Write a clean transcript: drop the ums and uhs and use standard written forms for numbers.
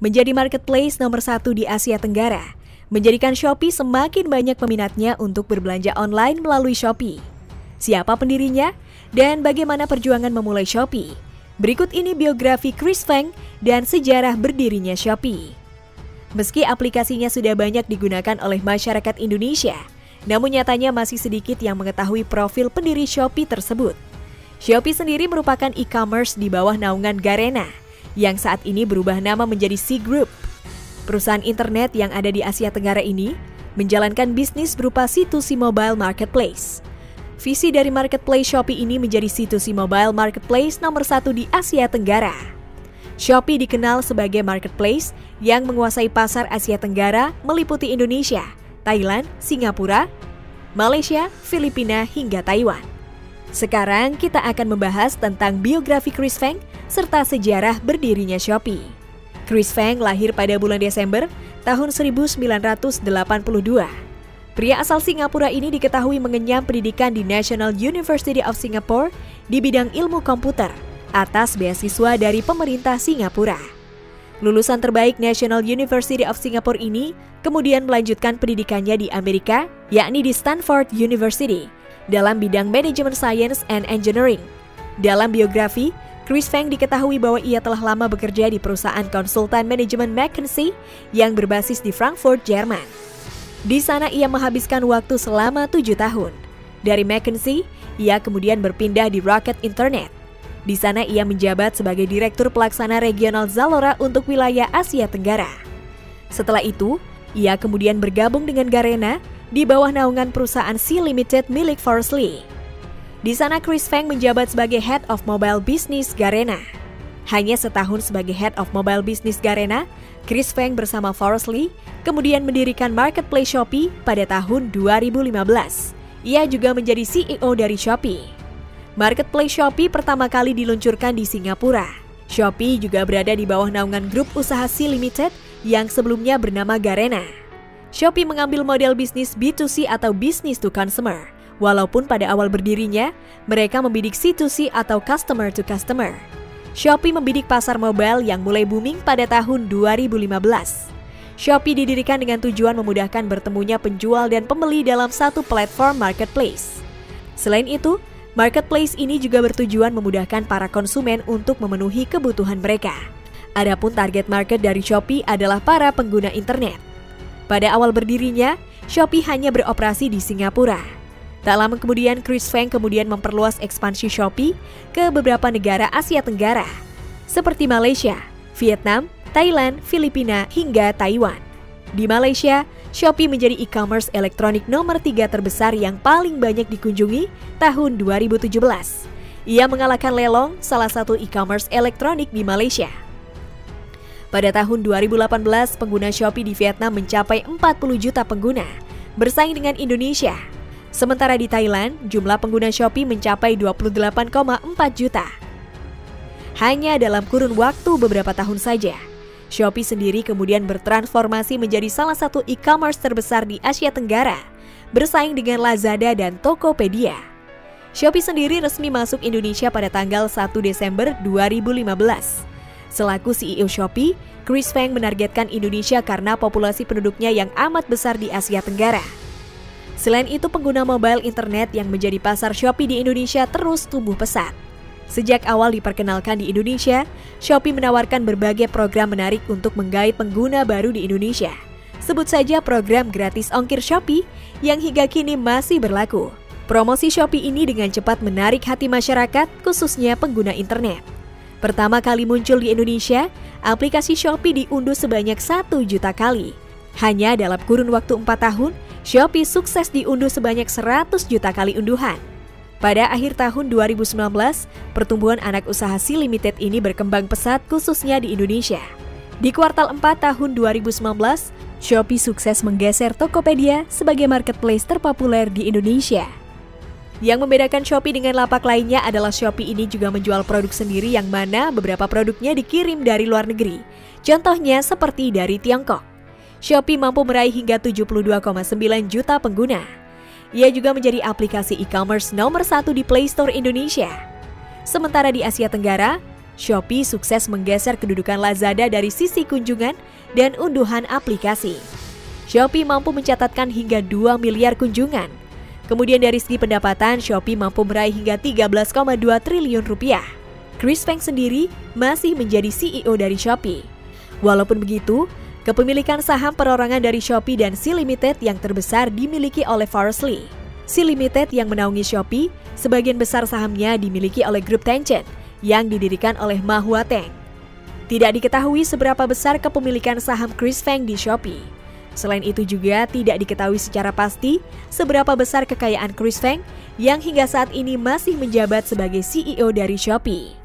Menjadi marketplace nomor 1 di Asia Tenggara, menjadikan Shopee semakin banyak peminatnya untuk berbelanja online melalui Shopee. Siapa pendirinya dan bagaimana perjuangan memulai Shopee? Berikut ini biografi Chris Feng dan sejarah berdirinya Shopee. Meski aplikasinya sudah banyak digunakan oleh masyarakat Indonesia, namun nyatanya masih sedikit yang mengetahui profil pendiri Shopee tersebut. Shopee sendiri merupakan e-commerce di bawah naungan Garena, yang saat ini berubah nama menjadi Sea Group. Perusahaan internet yang ada di Asia Tenggara ini menjalankan bisnis berupa C2C mobile marketplace. Visi dari marketplace Shopee ini menjadi C2C mobile marketplace nomor 1 di Asia Tenggara. Shopee dikenal sebagai marketplace yang menguasai pasar Asia Tenggara meliputi Indonesia, Thailand, Singapura, Malaysia, Filipina, hingga Taiwan. Sekarang kita akan membahas tentang biografi Chris Feng serta sejarah berdirinya Shopee. Chris Feng lahir pada bulan Desember tahun 1982. Pria asal Singapura ini diketahui mengenyam pendidikan di National University of Singapore di bidang ilmu komputer atas beasiswa dari pemerintah Singapura. Lulusan terbaik National University of Singapore ini kemudian melanjutkan pendidikannya di Amerika, yakni di Stanford University, dalam bidang Management Science and Engineering. Dalam biografi, Chris Feng diketahui bahwa ia telah lama bekerja di perusahaan konsultan manajemen McKinsey yang berbasis di Frankfurt, Jerman. Di sana ia menghabiskan waktu selama 7 tahun. Dari McKinsey, ia kemudian berpindah di Rocket Internet. Di sana ia menjabat sebagai Direktur Pelaksana Regional Zalora untuk wilayah Asia Tenggara. Setelah itu, ia kemudian bergabung dengan Garena di bawah naungan perusahaan Sea Limited milik Forrest Li. Di sana Chris Feng menjabat sebagai Head of Mobile Business Garena. Hanya setahun sebagai Head of Mobile Business Garena, Chris Feng bersama Forrest Li kemudian mendirikan Marketplace Shopee pada tahun 2015. Ia juga menjadi CEO dari Shopee. Marketplace Shopee pertama kali diluncurkan di Singapura. Shopee juga berada di bawah naungan grup usaha Sea Limited yang sebelumnya bernama Garena. Shopee mengambil model bisnis B2C atau Business to Consumer. Walaupun pada awal berdirinya, mereka membidik C2C atau Customer to Customer. Shopee membidik pasar mobile yang mulai booming pada tahun 2015. Shopee didirikan dengan tujuan memudahkan bertemunya penjual dan pembeli dalam satu platform marketplace. Selain itu, marketplace ini juga bertujuan memudahkan para konsumen untuk memenuhi kebutuhan mereka. Adapun target market dari Shopee adalah para pengguna internet. Pada awal berdirinya, Shopee hanya beroperasi di Singapura. Tak lama kemudian, Chris Feng kemudian memperluas ekspansi Shopee ke beberapa negara Asia Tenggara, seperti Malaysia, Vietnam, Thailand, Filipina, hingga Taiwan. Di Malaysia, Shopee menjadi e-commerce elektronik nomor 3 terbesar yang paling banyak dikunjungi tahun 2017. Ia mengalahkan Lelong, salah satu e-commerce elektronik di Malaysia. Pada tahun 2018, pengguna Shopee di Vietnam mencapai 40 juta pengguna, bersaing dengan Indonesia. Sementara di Thailand, jumlah pengguna Shopee mencapai 28,4 juta. Hanya dalam kurun waktu beberapa tahun saja, Shopee sendiri kemudian bertransformasi menjadi salah satu e-commerce terbesar di Asia Tenggara, bersaing dengan Lazada dan Tokopedia. Shopee sendiri resmi masuk Indonesia pada tanggal 1 Desember 2015. Selaku CEO Shopee, Chris Feng menargetkan Indonesia karena populasi penduduknya yang amat besar di Asia Tenggara. Selain itu, pengguna mobile internet yang menjadi pasar Shopee di Indonesia terus tumbuh pesat. Sejak awal diperkenalkan di Indonesia, Shopee menawarkan berbagai program menarik untuk menggait pengguna baru di Indonesia. Sebut saja program gratis ongkir Shopee yang hingga kini masih berlaku. Promosi Shopee ini dengan cepat menarik hati masyarakat, khususnya pengguna internet. Pertama kali muncul di Indonesia, aplikasi Shopee diunduh sebanyak 1 juta kali. Hanya dalam kurun waktu 4 tahun, Shopee sukses diunduh sebanyak 100 juta kali unduhan. Pada akhir tahun 2019, pertumbuhan anak usaha Sea Limited ini berkembang pesat khususnya di Indonesia. Di kuartal 4 tahun 2019, Shopee sukses menggeser Tokopedia sebagai marketplace terpopuler di Indonesia. Yang membedakan Shopee dengan lapak lainnya adalah Shopee ini juga menjual produk sendiri yang mana beberapa produknya dikirim dari luar negeri. Contohnya seperti dari Tiongkok. Shopee mampu meraih hingga 72,9 juta pengguna. Ia juga menjadi aplikasi e-commerce nomor 1 di Play Store Indonesia. Sementara di Asia Tenggara, Shopee sukses menggeser kedudukan Lazada dari sisi kunjungan dan unduhan aplikasi. Shopee mampu mencatatkan hingga 2 miliar kunjungan. Kemudian dari segi pendapatan, Shopee mampu meraih hingga 13,2 triliun rupiah. Chris Feng sendiri masih menjadi CEO dari Shopee. Walaupun begitu, kepemilikan saham perorangan dari Shopee dan Sea Limited yang terbesar dimiliki oleh Forrest Li. Sea Limited yang menaungi Shopee, sebagian besar sahamnya dimiliki oleh grup Tencent yang didirikan oleh Ma Huateng. Tidak diketahui seberapa besar kepemilikan saham Chris Feng di Shopee. Selain itu juga tidak diketahui secara pasti seberapa besar kekayaan Chris Feng yang hingga saat ini masih menjabat sebagai CEO dari Shopee.